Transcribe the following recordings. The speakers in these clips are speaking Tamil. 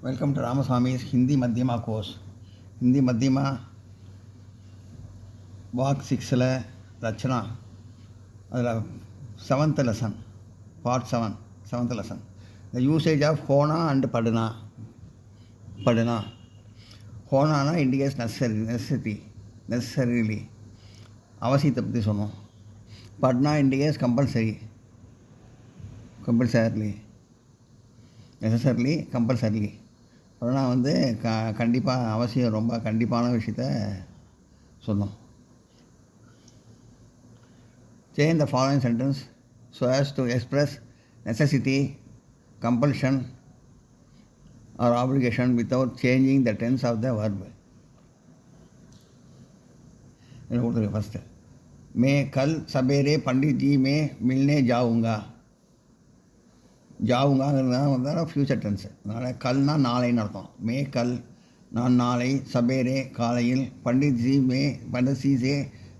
Welcome to Ramaswamy's Hindi Madhyama course. Hindi Madhyama Walk 6ல Rachana அதில் 7th lesson, part 7, 7th lesson. The usage of Hona and Padana. Padana. Hona indicates necessarily. அவசியத்தை பற்றி சொன்னோம். Patna indicates compulsorily, compulsorily. Patna வந்து கண்டிப்பாக அவசியம், ரொம்ப கண்டிப்பான விஷயத்த சொன்னோம். Change the following sentence so as to express necessity, compulsion or obligation without changing the tense of the verb. First मैं कल सवेरे पंडित जी में मिलने जाऊंगा. ஜாவுங்காங்கிறது வந்து ஃப்யூச்சர் டென்ஸு. அதனால் கல்னா நாளைன்னு அர்த்தம். மே கல், நான் நாளை, சபேரே காலையில், பண்டித் ஜி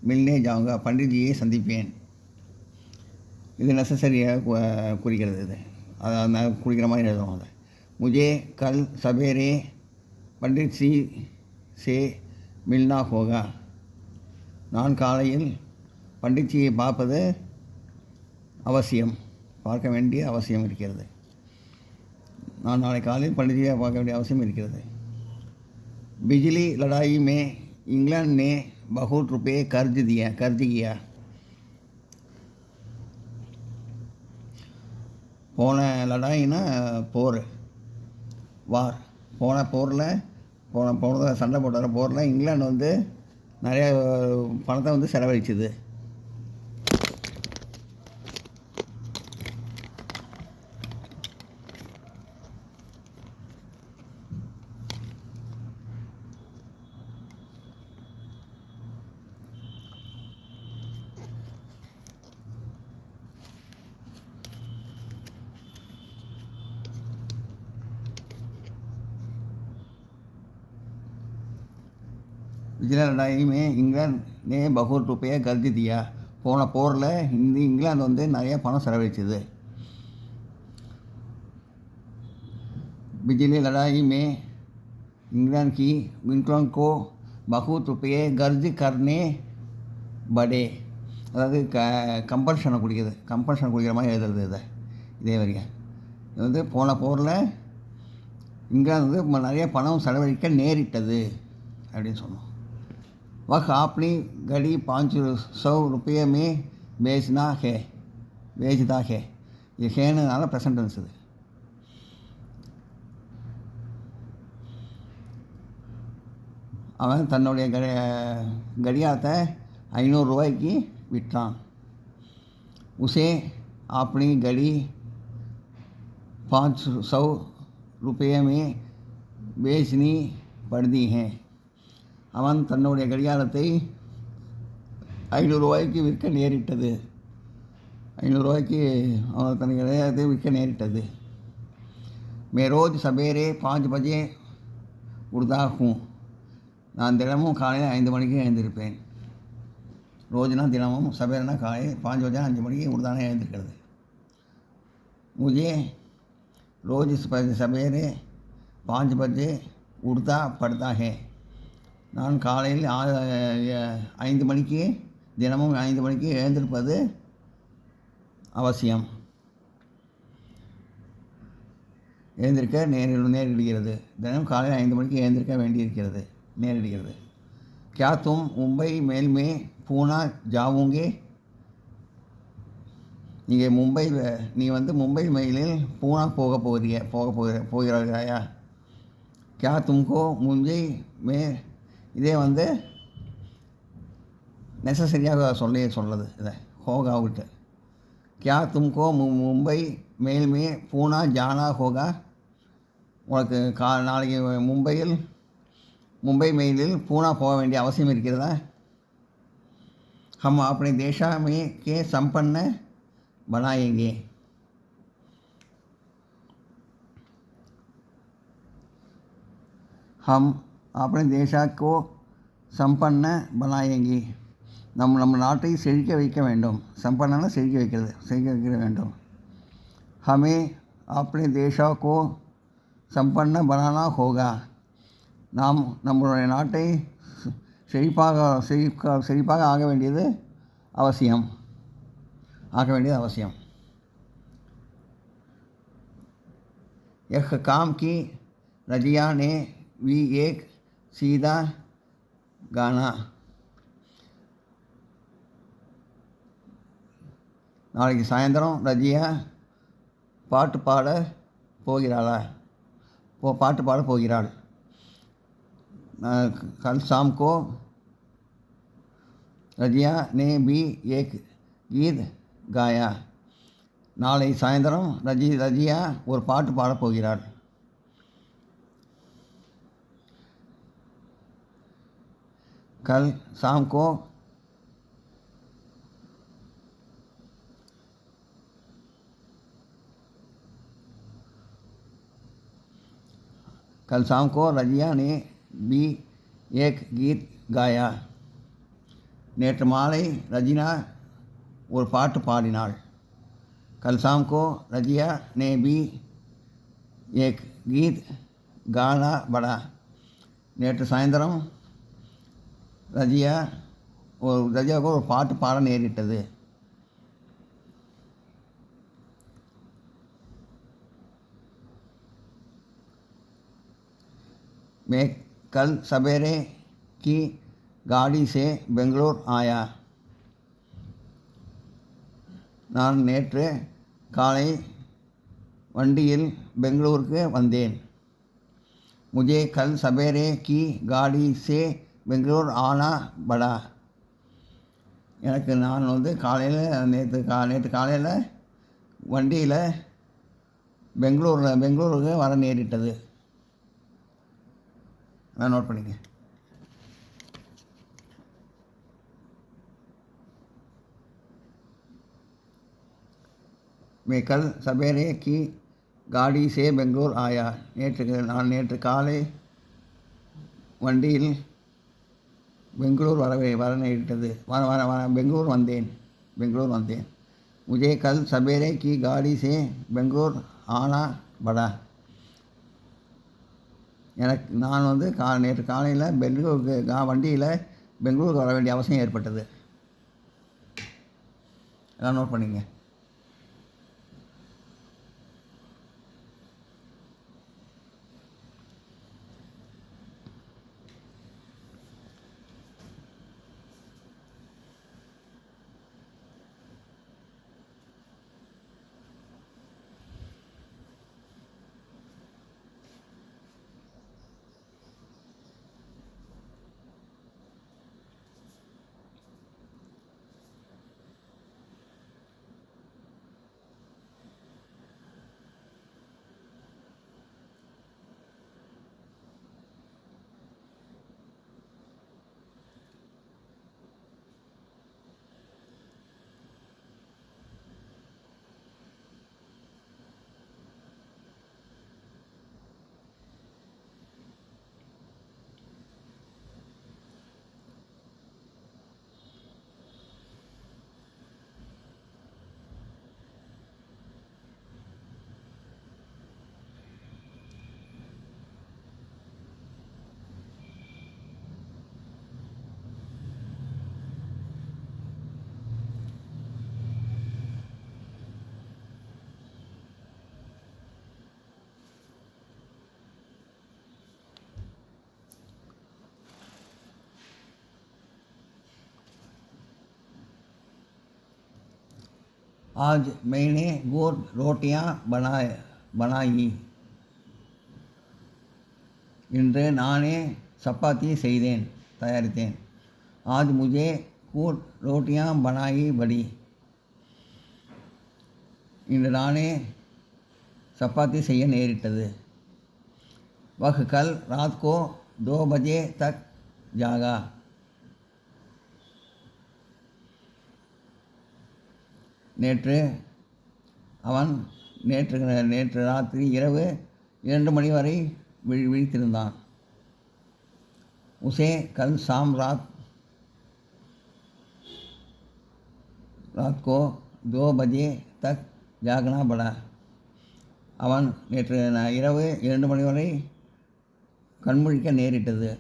மில்னே ஜாவுங்கா, பண்டித்ஜியை சந்திப்பேன். இது நெசசரியாக குறிக்கிறது. இது அதை குறிக்கிற மாதிரி எழுதுவோம். அதை முஜே கல் சபேரே பண்டித் சி சே மில்னா ஹோகா, நான் காலையில் பண்டித்ஜியை பார்ப்பது அவசியம், பார்க்க வேண்டிய அவசியம் இருக்கிறது. நான் நாளை காலையில் பண்டித்ஜியை பார்க்க வேண்டிய அவசியம் இருக்கிறது. बिजली लड़ाई में इंग्लैंड ने बहुत रुपये कर्ज किया. போன லடாயின்னா போர், வார். போன சண்டை போட்ட போரில் இங்கிலாந்து வந்து நிறைய பணத்தை வந்து செலவழிச்சுது. பிஜ்லி லடாயி மே இங்கிலாந்து நே பகூத் ருப்பையை கர்ஜ் தியா. போன போரில் இங்கிலாந்து வந்து நிறைய பணம் செலவழிச்சது. பிஜ்லி லடாயி மே இங்கிலாந்து கோ பகூத் ருப்பையை கர்ஜ் கர்னே படே. அதாவது கம்பல்ஷனை குடிக்கிற மாதிரி எழுதுறது. இதே வரைய இது வந்து போன போரில் இங்கிலாந்து வந்து நிறைய பணம் செலவழிக்க நேரிட்டது அப்படின்னு சொன்னோம். वह अपनी घड़ी 500 रुपये में बेचता है. இது ஹேனுனால ப்ரெசன்ட் டென்ஸ். இது அவன் தன்னுடைய கடியாரத்தை 500 ரூபாய்க்கு விற்றான். உசே अपनी घड़ी 500 रुपये में बेचनी पड़ती है. அவன் தன்னுடைய கடிகாரத்தை 500 ரூபாய்க்கு விற்க நேரிட்டது. 500 ரூபாய்க்கு அவன் தன் கடிகாரத்தை விற்க நேரிட்டது. மே ரோஜ் சபேரே 5 பஜே உட்தா ஹூம். நான் தினமும் காலையில் 5 மணிக்கு எழுந்திருப்பேன். ரோஜ்னா தினமும், சபேரனா காலையில் 5 பஜே 5 மணிக்கு உட்தானே எழுந்திருக்கிறது. முझे ரோஜ் சபேரே 5 பஜே உட்தா படுத்தா ஹே. நான் காலையில் 5 மணிக்கு, தினமும் 5 மணிக்கு எழுந்திருப்பது அவசியம். எழுந்திருக்க நேரிடுகிறது. தினமும் காலையில் 5 மணிக்கு எழுந்திருக்க வேண்டியிருக்கிறது, நேரிடுகிறது. क्या तुम मुंबई मेल में पूना जाओगे? நீ வந்து மும்பை மெயிலில் பூனா போகிறாயா? क्या तुमको मुंबई में, இதே வந்து நெசசரியாக சொல்லுது. இதை ஹோகா விட்டு क्या तुमको मुंबई मेल में पूना जाना होगा. உனக்கு நாளைக்கு மும்பை மெயிலில் பூனா போக வேண்டிய அவசியம் இருக்கிறதா? हम अपने देशा में के संपन्न बनाएंगे. हम अपने देशा को संपन्न बनाएंगे. நம்ம நாட்டை செழிக்க வைக்க வேண்டும். சம்பன்னா செழிக்க வைக்க வேண்டும். हमें अपने देशा को संपन्न बनाना होगा. நாம் நம்மளுடைய நாட்டை செழிப்பாக ஆக வேண்டியது அவசியம். यह काम की रजिया ने भी एक सीधा गाना. நாளைக்கு சாயந்தரம் ரஜியா பாட்டு பாட போகிறாள். कल शाम को रजिया ने भी एक गीत गाया. நாளை சாயந்தரம் ரஜியா ஒரு பாட்டு பாடப் போகிறாள். கல் शाम को ரஜியா ने भी एक गीत गाया. நேற்று மாலை ரஜினா ஒரு பாட்டு பாடினாள். कल शाम को रजिया ने भी एक गीत गाना पड़ा. நேற்று சாயந்தரம் ரஜியாவுக்கு ஒரு பாட்டு பாட நேரிட்டது. मैं कल सवेरे की गाड़ी से बेंगलोर आया. நான் நேற்று காலை வண்டியில் பெங்களூருக்கு வந்தேன். मुझे कल सवेरे की गाड़ी से बेंगलोर आना पड़ा. எனக்கு நான் நேற்று காலையில் வண்டியில் பெங்களூருக்கு வர நேரிட்டது. நான் நோட் பண்ணிக்க. मैं कल सवेरे की गाड़ी से बेंगलोर आया. நான் நேற்று காலை வண்டியில் பெங்களூர் வர நேரிட்டது. பெங்களூர் வந்தேன். मुझे कल सवेरे की गाड़ी से बेंगलोर आना पड़ा. எனக்கு நான் நேற்று காலையில் வண்டியில் பெங்களூருக்கு வர வேண்டிய அவசியம் ஏற்பட்டது. எல்லாம் நோட் பண்ணிங்க. आज मैंने वो रोटियां बनाई. இன்று நானே சப்பாத்தி தயாரித்தேன். आज मुझे கூட் रोटियां बनाई बड़ी. இன்று நானே சப்பாத்தி செய்ய நேரிட்டது. वह कल रात को 2 बजे तक जागा. நேற்று ராத்திரி இரவு 2 மணி வரை விழித்திருந்தான். उसे कल शाम रात को 2 बजे तक जागना पड़ा. அவன் நேற்று இரவு 2 மணி வரை கண்முழிக்க நேரிட்டது.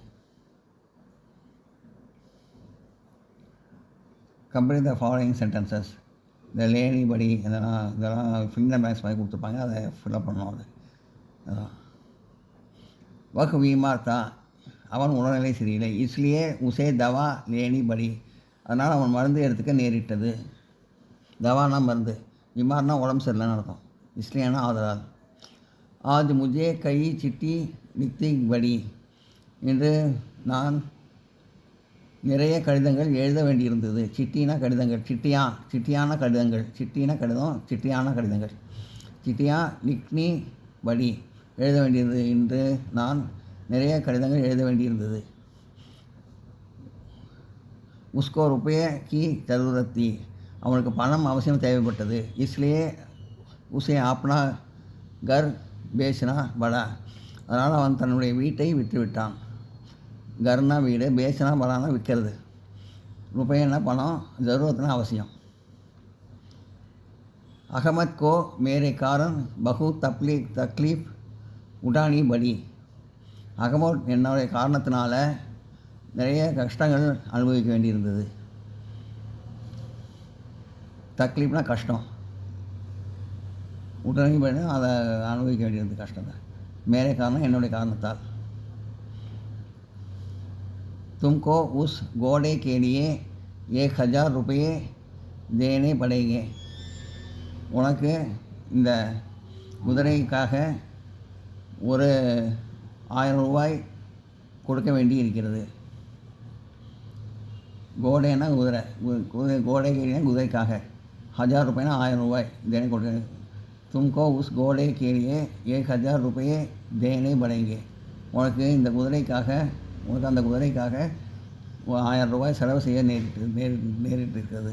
Complete the following sentences. இந்த லேடி படி இதெல்லாம் ஃபிங்கர் மேக்ஸ் மாதிரி கொடுத்துருப்பாங்க, அதை ஃபில்அப் பண்ணணும். அதான் வக் வீமார் தான், அவன் உடல்நிலை சரியில்லை. இஸ்லியே உசே தவா லேனி படி, அதனால் அவன் மருந்து எடுத்துக்க நேரிட்டது. தவானா மருந்து, பிமார்னா உடம்பு சரியில்லைன்னு அர்த்தம், இஸ்லியானா ஆதலால். ஆஜ் முஜே கை சிட்டி நித்தி படி, இன்று நான் நிறைய கடிதங்கள் எழுத வேண்டியிருந்தது. சிட்டினா கடிதங்கள், சிட்டியான கடிதங்கள், சிட்டினா கடிதம், சிட்டியான கடிதங்கள். சிட்டியா லிக்னி படி, எழுத வேண்டியது. இன்று நான் நிறைய கடிதங்கள் எழுத வேண்டியிருந்தது. உஸ்கோ ருப்பே கி ஜரூரத்தி, அவனுக்கு பணம் அவசியம் தேவைப்பட்டது. இஸ்லியே உசே ஆப்னா கர் பேச்னா படா, அதனால் அவன் தன்னுடைய வீட்டை விற்றுவிட்டான். கர்னா வீடு, பேச்னா படானா விற்கிறது, ருப்பைன்னா பணம், ஜரூரத்னா அவசியம். அகமத் கோ மேரே காரன் பகு தக்லீஃப் உடானி படி, அகமத் என்னுடைய காரணத்தினால நிறைய கஷ்டங்கள் அனுபவிக்க வேண்டியிருந்தது. தக்லீஃப்னா கஷ்டம், உடனே பண்ணி அதை அனுபவிக்க வேண்டியிருந்தது கஷ்டம் தான். மேரே காரணம் என்னுடைய காரணத்தால். तुमको उस घोड़े के लिए 1000 रुपये देने पड़ेंगे, உனக்கு இந்த குதிரைக்காக ஒரு 1000 ரூபாய் கொடுக்க வேண்டி இருக்கிறது. கோடைன்னா குதிரை, கோடை கேலினா குதிரைக்காக, 1000 रुपये 1000 ரூபாய் தேனே கொடுக்க. तुमको उस घोड़े के लिए 1000 रुपये देने पड़ेंगे, உனக்கு இந்த குதிரைக்காக, உனக்கு அந்த குதிரைக்காக 1000 ரூபாய் செலவு செய்ய நேரிட்டிருக்கிறது.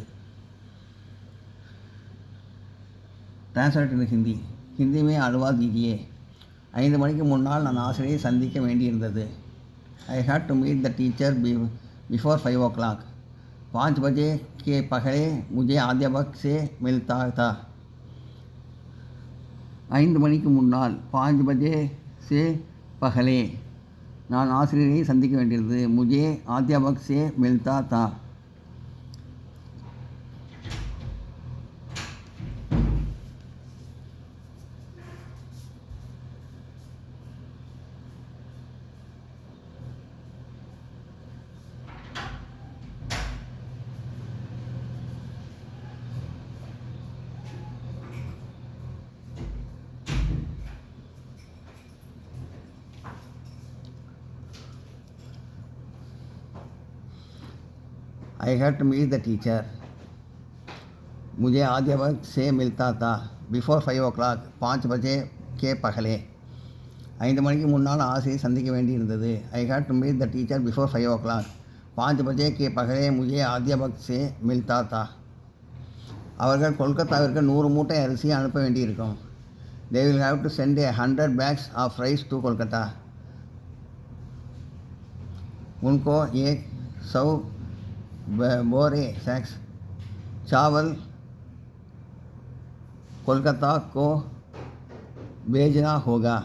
டிரான்ஸ்லேட் ஹிந்தி. ஹிந்திமே அலுவா தீஜியே, 5 மணிக்கு முன்னால் நான் ஆசிரியை சந்திக்க வேண்டியிருந்தது. I had to meet the teacher before 5 o'clock. 5 बजे के पहले मुझे अध्यापक से मिलता था. 5 மணிக்கு முன்னால், 5 बजे से पहले, நான் ஆசிரியரை சந்திக்க வேண்டியிருந்தது. முஜே அத்தியாபக் சே மில்தா தா. I had to meet the teacher. मुझे अध्यापक से मिलता था. बिफोर 5 o'clock, 5 बजे के पहले, 5 மணிக்கு முன்னால் ஆசிரியை சந்திக்க வேண்டியிருந்தது. I had to meet the teacher before 5 o'clock. 5 बजे के पहले मुझे अध्यापक से मिलता था. அவர்கள் கொல்கத்தாவிற்கு 100 மூட்டை அரிசி அனுப்ப வேண்டியிருக்கும். They will have to send 100 bags of rice to Kolkata. उनको 100 बोरे सैक्स चावल कोलकाता को भेजना होगा.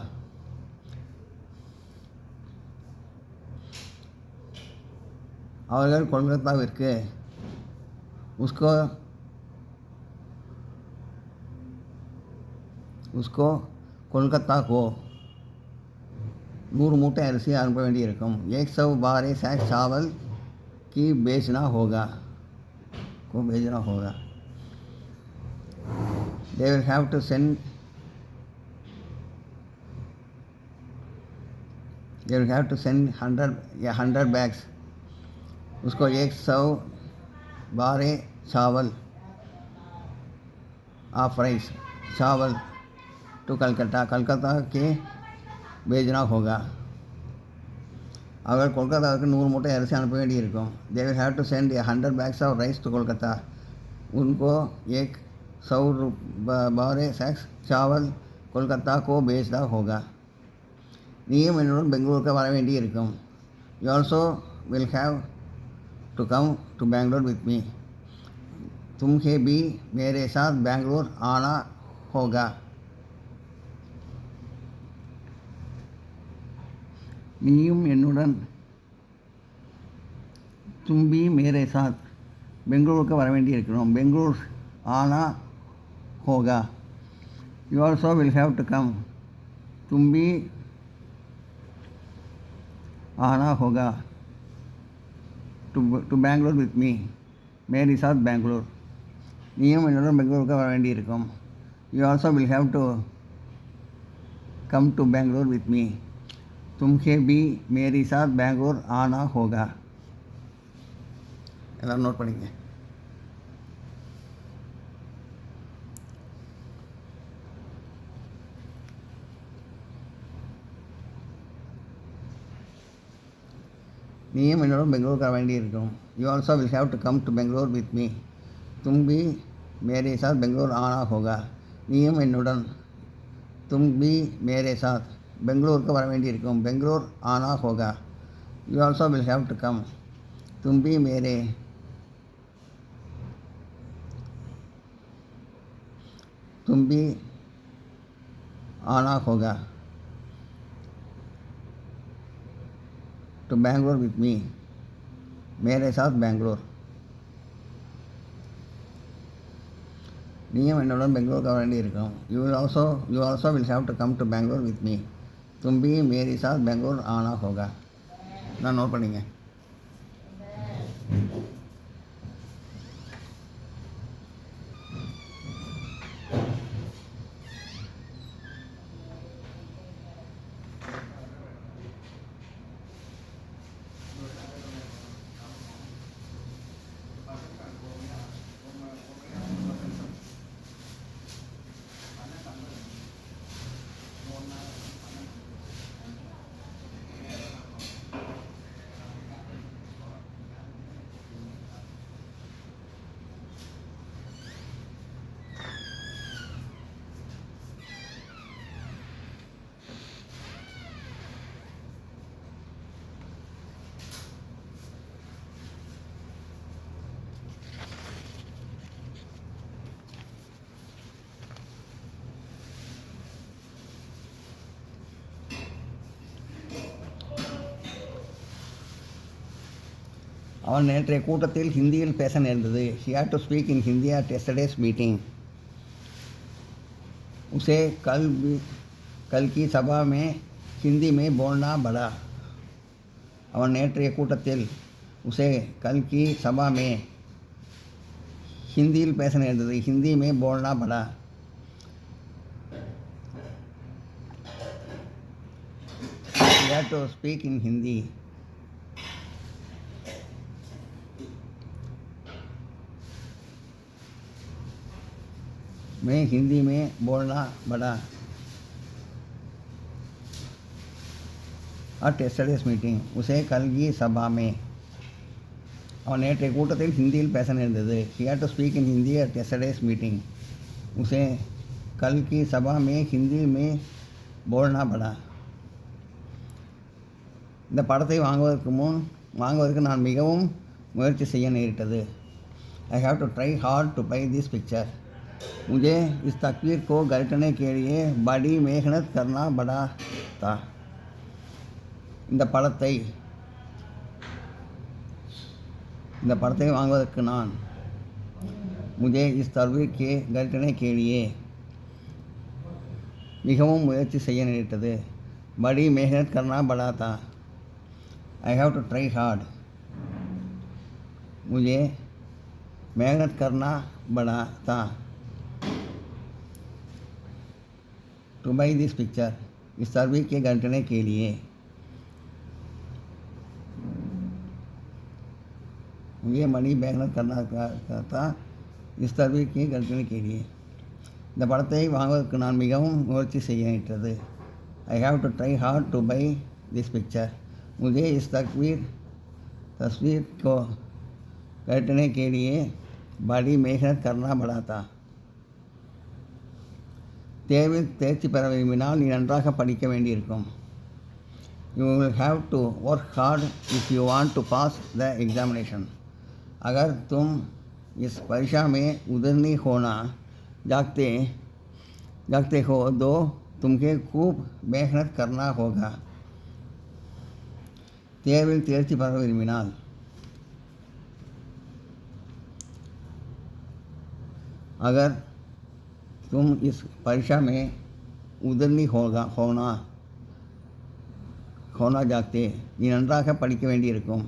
அவர்கள் கொல்கத்தாவிற்கு उसको कोलकाता को 100 மூட்டை அரிசி அனுப்ப வேண்டியிருக்கும். 100 बारे सैक चावल की बेचना होगा. They will have to send 100 bags. उसको 100 बारे चावल ऑफ राइस चावल टू कलकत्ता के भेजना होगा. அவர்கள் கொல்கத்தாவுக்கு 100 மூட்டை அரிசி அனுப்ப வேண்டியிருக்கும். They will have to send 100 bags of rice to Kolkata. उनको 100 बारे सैक्स चावल कोलकाता को भेजना होगा. நீயும் என்னுடன் பெங்களூருக்கு வர வேண்டியிருக்கும். You also will have to come to Bangalore with me. तुम्हें भी मेरे साथ बेंगलुरु आना होगा. நீயும் என்னுடன் தும்பி மேரே சாத் பெங்களூருக்கு வர வேண்டி இருக்கிறோம். பெங்களூர் ஆனா ஹோகா. You also will have to come. தும்பி ஆனா ஹோகா டு பெங்களூர் வித் மீ. மேரி சாத் பெங்களூர். நீயும் என்னுடன் பெங்களூருக்கு வர வேண்டி இருக்கும். You also will have to come to Bangalore with me. तुमसे भी मेरे साथ बेंगलोर आना होगा. எல்லாரும் நோட் பண்ணிங்க. நீயும் என்னோட பெங்களூருக்கு வர வேண்டி இருக்கும். You also will have to come to Bangalore with me. தும் भी मेरे साथ बेंगलोर आना होगा. நீயும் என்னுடன் तुम भी मेरे साथ பெங்களூருக்கு வர வேண்டி இருக்கும். பெங்களூர் ஆனா ஹோகா. You also will have to come. तुम भी मेरे तुम भी आना होगा टू बेंगलोर विथ मी. मेरे साथ बेंगलोर. நீயும் என்னுடன் பெங்களூருக்கு வர வேண்டி இருக்கும். You also will have to come to Bangalore with me. तुम भी मेरे साथ बेंगलोर आना होगा. நான் நோட் பண்ணிங்க. அவன் நேற்றைய கூட்டத்தில் ஹிந்தியில் பேச நேர்ந்தது. He had to speak in Hindi at yesterday's meeting. उसे कल की सभा में हिंदी में बोलना पड़ा. அவன் நேற்றைய கூட்டத்தில் उसे कल की सभा में ஹிந்தியில் பேச நேர்ந்தது. ஹிந்தி में बोलना पड़ा. He had to speak in Hindi. मैं हिंदी में बोलना पड़ा. at yesterday's meeting. उसे कल की सभा में அவன் நேற்றைய கூட்டத்தில் ஹிந்தியில் பேச நேர்ந்தது. He had to speak in Hindi at yesterday's meeting. उसे कल की सभा में हिंदी में बोलना पड़ा. இந்த படத்தை வாங்குவதற்கு நான் மிகவும் முயற்சி செய்ய நேரிட்டது. I have to try hard to buy this picture. मुझे इस तस्वीर को खरीदने के लिए बड़ी मेहनत करना पड़ा था. இந்த படத்தை வாங்குவதற்கு நான் मुझे इस तस्वीर के खरीदने के लिए மிகவும் முயற்சி செய்ய நேரிட்டது. बड़ी मेहनत करना पड़ा था. I have to try hard. मुझे मेहनत करना पड़ा था to buy this picture. इस तस्वीर के खरीदने के लिए मुझे बड़ी मेहनत करना था. इस तस्वीर के खरीदने के लिए இந்த படத்தை வாங்குவதற்கு நான் மிகவும் முயற்சி செய்ய நேரிட்டது. I have to try hard to buy this picture. मुझे इस तस्वीर को खरीदने के लिए बड़ी मेहनत करना पड़ा था. தேர்வில் தேர்ச்சி பெற விரும்பினால் நீ நன்றாக படிக்க வேண்டியிருக்கும். You will have to work hard if you want to pass the examination. अगर तुम इस परीक्षा में उतरनी होना चाहते हो तो तुमको खूब मेहनत करना होगा. தேர்வில் தேர்ச்சி பெற விரும்பினால் अगर तुम इस परीक्षा में उतरनी होना जाते நீ நன்றாக படிக்க வேண்டியிருக்கும்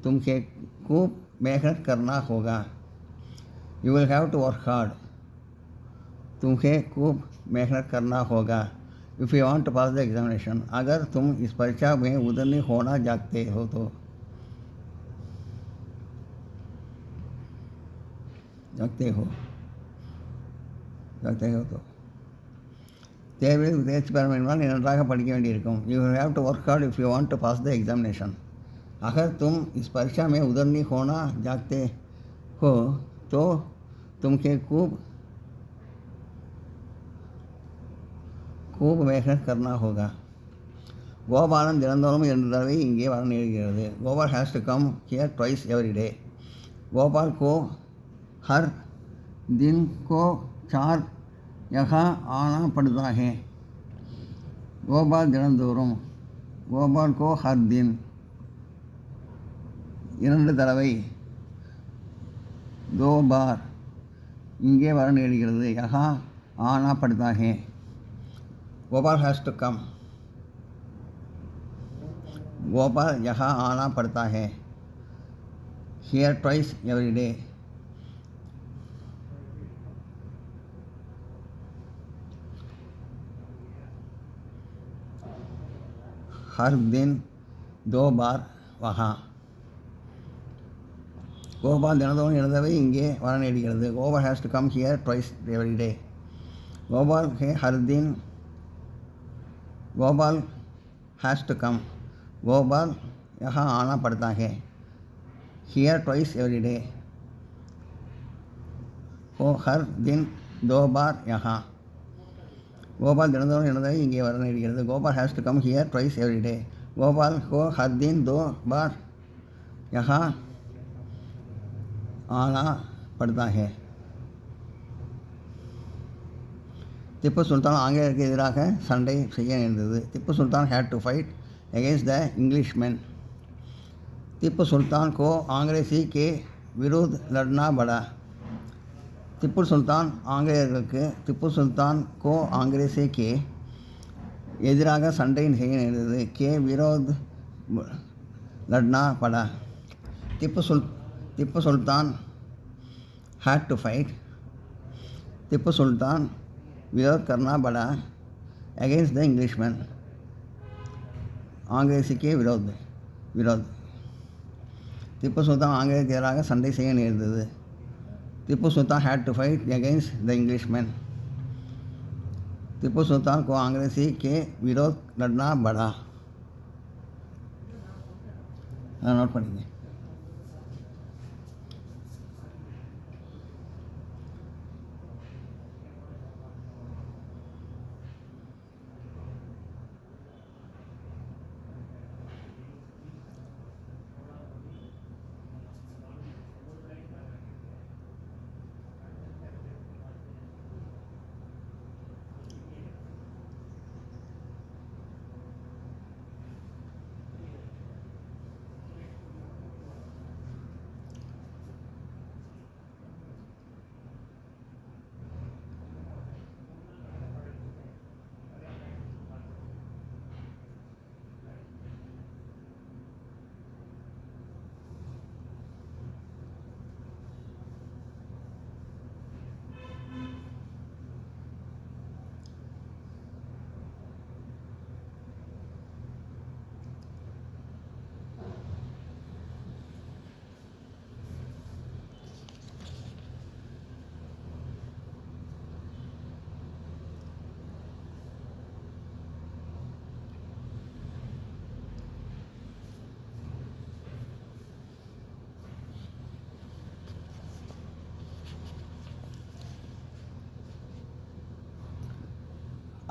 तुमके खूब मेहनत करना होगा you will have to work hard तुम्हें खूब मेहनत करना होगा if you want to pass the examination अगर तुम इस परीक्षा में उतरनी होना जाते हो तो தேர்வில் தேர்ச்சி பெற வேண்டுமானால் நீ நன்றாக படிக்க வேண்டியிருக்கும் you have to work hard if you want to pass the examination अगर तुम इस परीक्षा में उतरनी होना जाते हो तो तुमके खूब मेहनत करना होगा கோபாலன் தினந்தோறும் 2 தடவை இங்கே வர நேர்கிறது Gopal has to come here twice every day Gopal को हर दिन को 4 यहाँ आना पड़ता है கோபால் தினந்தோறும் கோபால் को हर दिन 2 தடவை 2 बार இங்கே வர நேர்கிறது यहाँ आना पड़ता है Gopal has to come Gopal यहाँ आना पड़ता है हियर ट्वाइस एवरी डे हर दिन 2 बार वहाँ கோபால் தினந்தோறும் 2 தடவை இங்கே வர நேர்கிறது Gopal has to come here twice every day Gopal के हर दिन Gopal has to come Gopal यहाँ आना पड़ता है हियर ट्वाइस एवरी डे को हर दिन 2 बार यहाँ गोपाल தினந்தோறும் 2 தடவை இங்கே வர நேர்கிறது Gopal has to come here twice every day Gopal को हर दिन 2 बार यहाँ आना पड़ता है திப்பு சுல்தான் ஆங்கிலேயருக்கு எதிராக சண்டை செய்ய நேர்ந்தது Tipu Sultan had to fight against the Englishman Tipu Sultan को अंग्रेजी के विरुद्ध लड़ना पड़ा திப்பு சுல்தான் ஆங்கிலேயர்களுக்கு திப்பு சுல்தான் கோ ஆங்கிலேசி கே எதிராக சண்டை செய்ய நேர்ந்தது K விரோத் லட்னா Bada Tipu Sultan had to fight Tipu सुल्तान विरोध करना पड़ा अगेंस्ट द इंग्लिशमैन अंग्रेजी के विरोध टिप्पू सुल्तान ஆங்கிலேயருக்கு எதிராக சண்டை செய்ய நேர்ந்தது Tipu Sultan had to fight against the Englishman Tipu Sultan को अंग्रेजी के विरोध लड़ना पड़ा नोट पढ़िए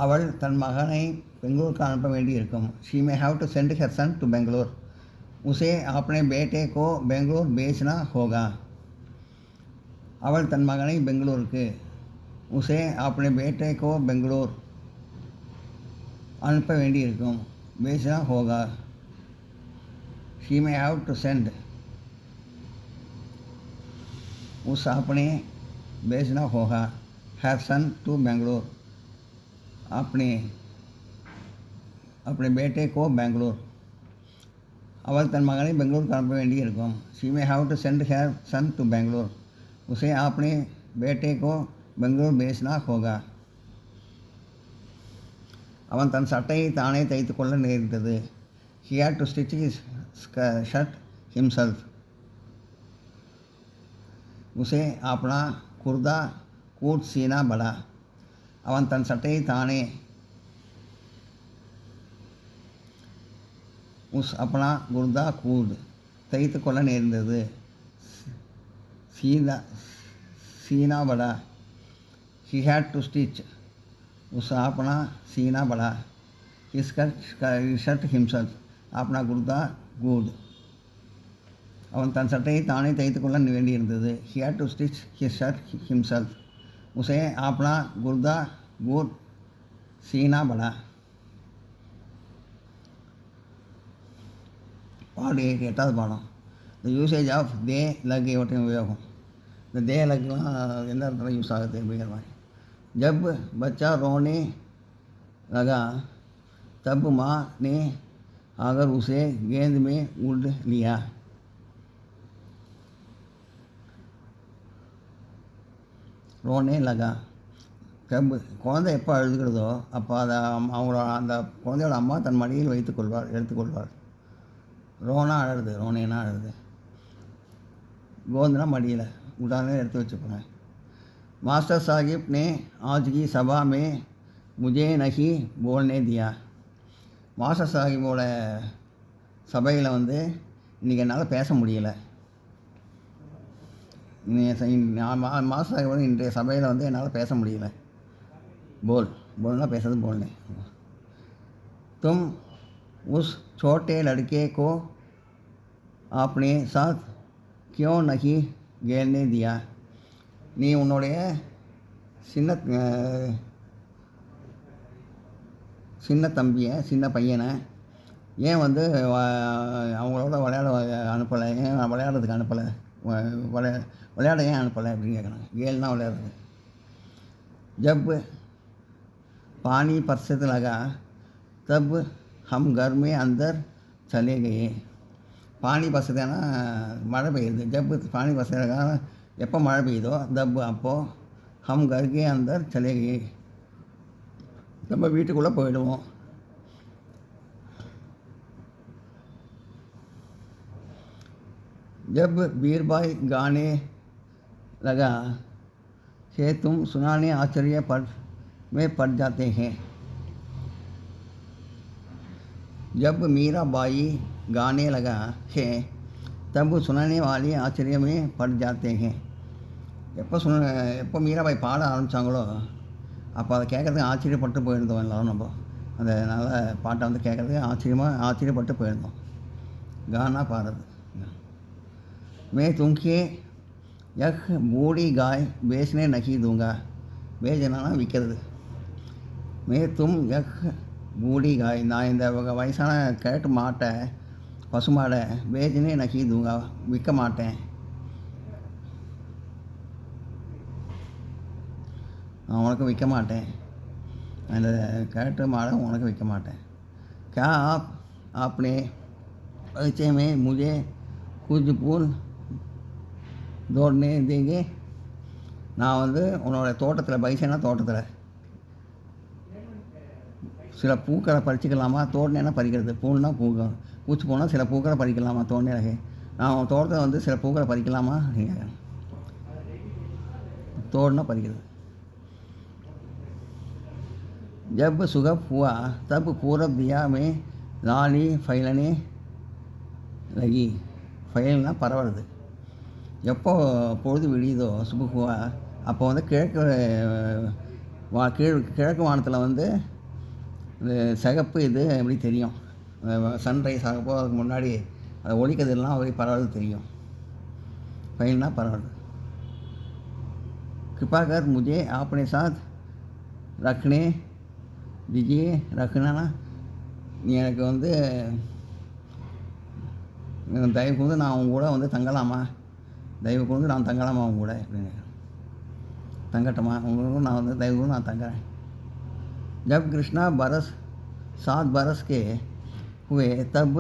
அவள் தன் மகனை பெங்களூருக்கு அனுப்ப வேண்டியிருக்கும் she may have to send her son to Bangalore उसे अपने बेटे को बेंगलोर भेजना होगा அவள் தன் மகனை பெங்களூருக்கு उसे अपने बेटे को बेंगलुरु अனுப்ப வேண்டியிருக்கும். भेजना होगा. She may have to send. उस अपने भेजना होगा her son to बेंगलुरु. अपने बेटे को बेंगलुरु. அவள் தன் மகனை பெங்களூருக்கு அனுப்ப வேண்டியிருக்கும். She may have to send her son to Bengaluru. उसे अपने बेटे को बेंगलुरु भेजना होगा. அவன் தன் சட்டையை தானே தைத்து கொள்ள நேரிட்டது. He had to stitch his shirt himself. उसे अपना कुर्ता कूट सीना पड़ा. அவன் தன் சட்டையை தானே उस अपना कुर्ता कूट தைத்து கொள்ள நேர்ந்தது. सीना बड़ा. He had to stitch. उस अपना सीना बड़ा. His shirt himself. अपना कुर्ता कूट. அவன் தன் சட்டையை தானே தைத்து கொள்ள வேண்டியிருந்தது. He had to stitch his shirt himself. उसे अपना कुर्ता कूट सीना बड़ा. பாடு 8வது பாடம். The usage of the luck இவற்றின் உபயோகம். இந்த தே லக்லாம் எந்த இடத்துல யூஸ் ஆகுது அப்படிங்கிற மாதிரி. जब बच्चा रोने लगा तब माँ ने आकर उसे गेंद में उड़ लिया. ரோனே லகா. கப் குழந்தை எப்போ அழுதுகிறதோ அப்போ அதை அவங்களோட அந்த குழந்தையோட அம்மா தன் மடியில் எடுத்துக்கொள்வார். ரோனா அழுது, ரோனேனா அழுது. गोंदना मड़ीला उड़ाने எடுத்து வச்சுப்பேன். मास्टर साहिब ने आज की सभा में मुझे नहीं बोलने दिया. மாஸ்டர் சாஹிபோட சபையில் வந்து இன்றைக்கி என்னால் பேச முடியல. மாஸ்டர் சாஹிபோட இன்றைய சபையில் வந்து என்னால் பேச முடியல. बोलना பேசுறது बोलने. तुम उस छोटे लड़के को अपने साथ क्यों नहीं खेलने दिया. நீ உன்னுடைய சின்ன தம்பியை சின்ன பையனை ஏன் வந்து அவங்களோட அனுப்பலை, ஏன் விளையாடுறதுக்கு அனுப்பலை, விளையாட ஏன் அனுப்பலை அப்படின்னு கேட்குறாங்க. கேள்னா விளையாடுறது. जब पानी बरसने लगा तब हम घर में अंदर चले गए. பானி பசதுன்னா மழை பெய்யுது. ஜப்பு பானி பசதுனா எப்போ மழை பெய்யுதோ தப்பு அப்போது ஹம் கர்கே அந்தர் சலேகே நம்ம வீட்டுக்குள்ளே போயிடுவோம். जब बीरबाई गाने लगा से तुम सुनाने आश्चर्य में पड़ जाते हैं. जब मीराबाई गाने लगा है तब सुनाने वाले आश्चर्य में पड़ जाते हैं. எப்போ மீராபாய் பாட ஆரம்பித்தாங்களோ அப்போ அதை கேட்குறதுக்கு ஆச்சரியப்பட்டு போயிருந்தோம் எல்லோரும். நம்ம அதனால் பாட்டை வந்து கேட்குறதுக்கு ஆச்சரியப்பட்டு போயிருந்தோம். கானா பாடுறது. मैं तुमके यह बूढ़ी गाय बेचने नहीं दूंगा. बेचना விற்கிறது. मैं तुम यह बूढ़ी गाय நான் இந்த வயசான கேட்டு மாட்டை பசுமாடை बेचने नहीं दूंगा விற்க மாட்டேன். நான் உனக்கு விற்க மாட்டேன். அந்த கேட்டு மாடை உனக்கு விற்க மாட்டேன். क्या आप अपने बगीचे में मुझे कुछ फूल தோடனே தேங்கே. நான் வந்து உன்னோட தோட்டத்தில் பைசனா தோட்டத்தில் சில பூக்களை பறிச்சிக்கலாமா. தோடனேன்னா பறிக்கிறது, பூன்னா பூச்சி போனால் சில பூக்களை பறிக்கலாமா. தோடனே ரகே நான் உன் தோட்டத்தில் வந்து சில பூக்களை பறிக்கலாமா அப்படிங்க. தோடனா பறிக்கிறது. जब सुबह हुआ तब पूरब दिया में लाली फैलने लगी. ஃபயல்னா பரவுறது. எப்போ பொழுது விடியுதோ சுபுகுவா அப்போ வந்து கிழக்கு வானத்தில் வந்து சிகப்பு இது எப்படி தெரியும். சன்ரைஸ் ஆகப்போ அதுக்கு முன்னாடி அதை ஒழிக்கிறதுலாம் அப்படி பரவுறது தெரியும். ஃபயல்னா பரவுறது. कृपा कर मुझे अपने साथ रखने दीजिए. रखना நீ எனக்கு வந்து தயவு கூர்ந்து நான் அவங்க கூட வந்து தங்கலாமா, தயவு கூர்ந்து நான் தங்கலாமா அவங்க கூட அப்படின்னு. தங்கட்டமா உங்களுக்கும் நான் வந்து தயவு கூர்ந்து நான் தங்குறேன். जब कृष्णा 7 बरस के हुए तब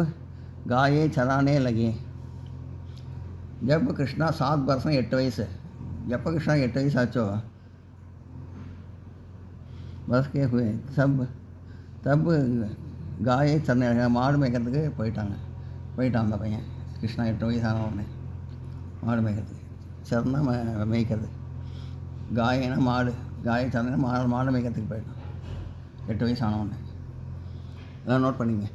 गाये चराने लगे. जब कृष्णा 7 बरस 8 வயசு, எப்போ கிருஷ்ணா 8 வயசு ஆச்சோ, बरस के हुए तब गाये चरने लगे. மாடு மேய்க்கிறதுக்கு போயிட்டான் அந்த பையன். கிருஷ்ணா 8 வயசான உடனே மாடு மேய்க்கிறதுக்கு. சரணா மேய்க்கிறது, காயனா மாடு, காய சரணா மாடு மேய்க்கிறதுக்கு போயிட்டான் 8 வயசு ஆனவொடனே. அதெல்லாம் நோட் பண்ணிங்க.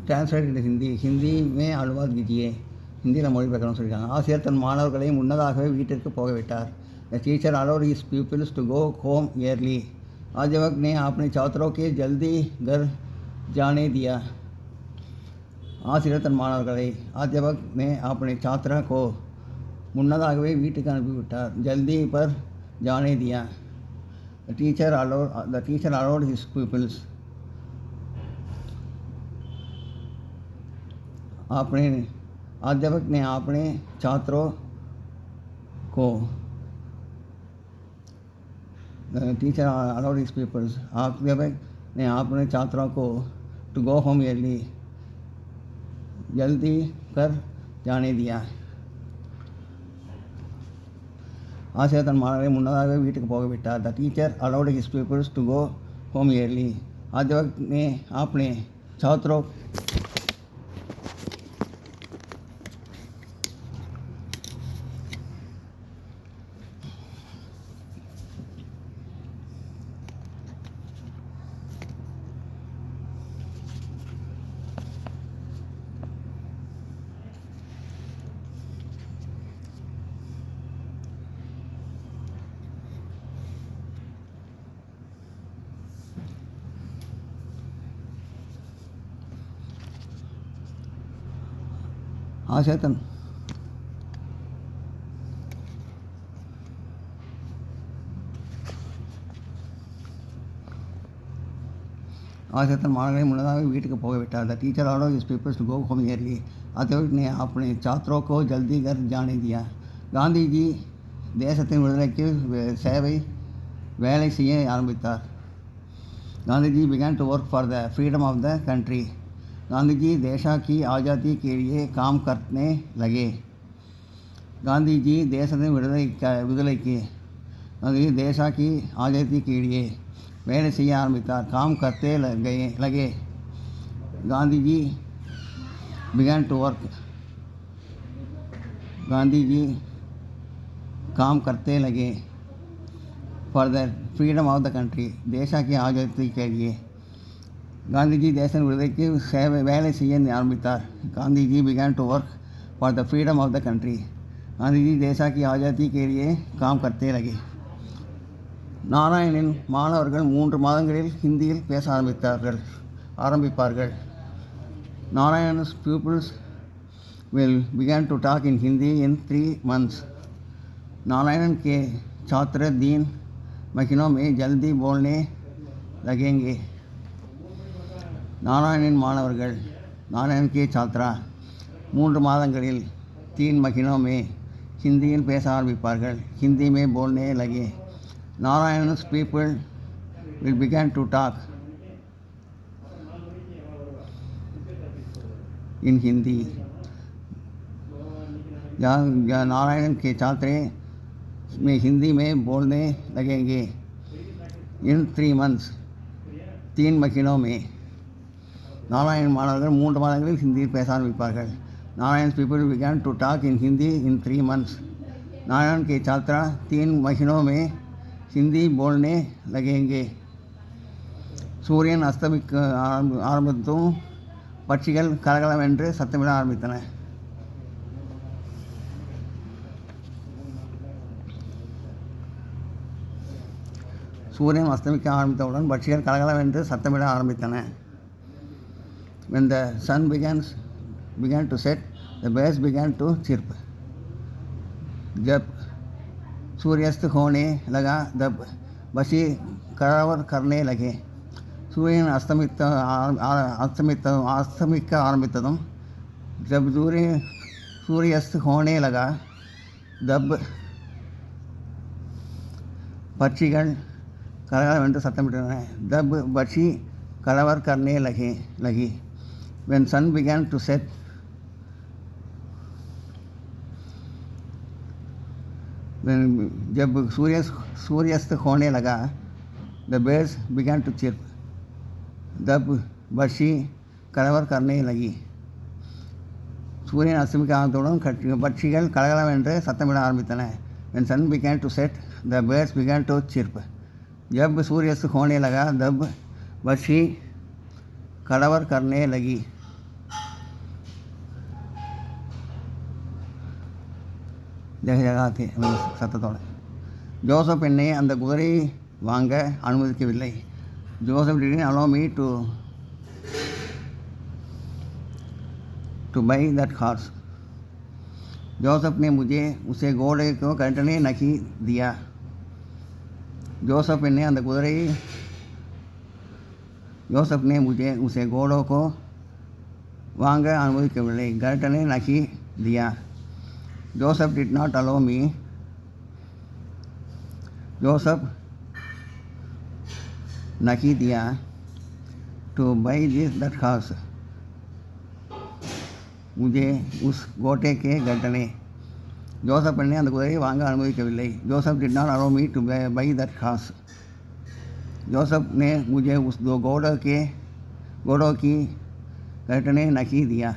டிரான்ஸ்லேட் இன் ஹிந்தி மே அனுவாத் कीजिए. ஹிந்தியில் மொழிபெயர்க்கணும்னு சொல்லியிருக்காங்க. ஆசிரியர் தன் மாணவர்களை முன்னதாகவே வீட்டிற்கு போக விட்டார். The teacher allowed his pupils to go home early. अध्यापक ने अपने छात्रों के जल्दी घर जाने दिया. ஆசிரியர் தன் மாணவர்களை, अध्यापक ने अपने छात्रों को முன்னதாகவே வீட்டுக்கு அனுப்பிவிட்டார். ஜல்தி பர் जाने दिया. The teacher allowed his pupils. अध्यापक ने अपने छात्रों को, टीचर अलाउड हिज पीपल्स, अध्यापक ने अपने छात्रों को टू गो होम early, जल्दी कर जाने दिया. ஆசிரியர் தன் மாணவரை முன்னதாக வீட்டுக்கு போக விட்டார். The teacher allowed his peoples to go home early. अध्यापक ने अपने छात्रों ஆசிரியர் தன் மாணவர்களை முன்னதாக வீட்டுக்கு போக விட்டார். The teacher order his peoples to go home early. अध्यापक ने अपने छात्रों को जल्दी घर जाने दिया. காந்திஜி தேசத்தின் விடுதலைக்கு சேவை வேலை செய்ய ஆரம்பித்தார். Gandhi began to work for the freedom of the country. Gandhi देश की आज़ादी के लिए काम करने लगे. गांधी தேசத்தின் விடுதலைக்கு, गांधी देश की आज़ादी के लिए வேலை செய்ய ஆரம்பித்தார். काम करते लगे. Gandhi began to work. Gandhi काम करते लगे for the freedom of the country. देश की आज़ादी के लिए गांधी தேசத்தின் விடுதலைக்கு வேலை செய்ய ஆரம்பித்தார். Gandhi began to work for the freedom of the country. Gandhi देश की आज़ादी के लिए काम करते लगे. நாராயணின் மாணவர்கள் 3 மாதங்களில் ஹிந்தியில் பேச ஆரம்பிப்பார்கள். Narayan's pupils will begin to talk in Hindi in 3 months. Narayan के छात्र 3 महीनों में जल्दी बोलने लगेंगे. நாராயணின் மாணவர்கள், நாராயண் கே சாத்ரா 3 மாதங்களில் 3 महीनों में ஹிந்தியில் பேச ஆரம்பிப்பார்கள். ஹிந்தி में बोलने लगे. Narayan's people will begin to talk इन हिंदी। नारायण के छात्र में हिंदी में बोलने लगेंगे इन 3 months, 3 महीनों में। நாராயண் மாணவர்கள் 3 மாதங்களில் ஹிந்தியில் பேச ஆரம்பிப்பார்கள். Narayan people began to talk in Hindi in 3 months. Narayan के छात्र 3 महीनों में हिंदी बोलने लगेंगे. சூரியன் அஸ்தமிக்க ஆரம்பித்தும் பட்சிகள் கலகலவென்று சத்தமிட ஆரம்பித்தன. சூரியன் அஸ்தமிக்க ஆரம்பித்தவுடன் பட்சிகள் கலகலவென்று சத்தமிட ஆரம்பித்தன. When the sun began to set, the birds began to chirp. जब सूर्यास्त होने लगा तब बसी करावर करने लगे. सूर्यन अस्तमिक आरंभितதும் जब सूर्यास्त होने लगा तब பட்சிகள் கலகலவென்று சத்தமிட்டன. தப் பட்சி கலவர் करने लगी. When sun began to set, जब सूर्यास्त होने लगा, the birds began to chirp. तब बशी कलवर करने लगी. சூரியன் அஸ்தமிக்க ஆரம்பித்தவுடன் பட்சிகள் கலகலவென்று சத்தமிட ஆரம்பித்தன. When sun began to set, the birds began to chirp. जब सूर्यास्त होने लगा तब बशी कलवर करने लगी. ஜெகஜகாதி சத்தத்தோட. ஜோசப் என்னை அந்த குதிரை வாங்க அனுமதிக்கவில்லை. Joseph didn't allow me to buy that horse. Joseph ने मुझे उसे घोड़े को खरीदने नहीं दिया. जोसेफ ने அந்த குதிரை जोसेफ ने मुझे उसे घोड़ों को வாங்க அனுமதிக்கவில்லை. खरीदने नहीं दिया. Joseph did not allow me. Joseph नहीं दिया to buy that horse. मुझे उस घोड़े के खरीदने. जोसेफ ने அந்த குதிரையை வாங்க அனுமதிக்கவில்லை. Joseph did not allow me to buy that horse. Joseph ने मुझे उस 2 घोड़ों की खरीदने नहीं दिया.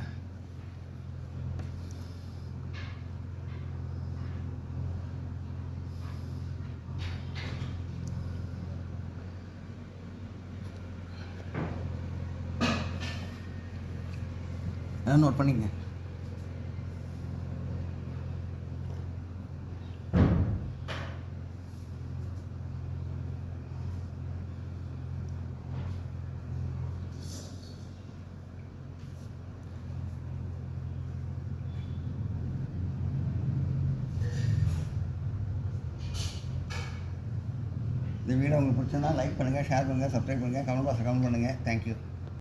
நோட் பண்ணிங்க. இந்த வீடியோ உங்களுக்கு பிடிச்சிருந்தா லைக் பண்ணுங்கள், ஷேர் பண்ணுங்கள், சப்ஸ்கிரைப் பண்ணுங்கள், கமெண்ட் பாக்ஸில் கமெண்ட் பண்ணுங்கள். தேங்க்யூ.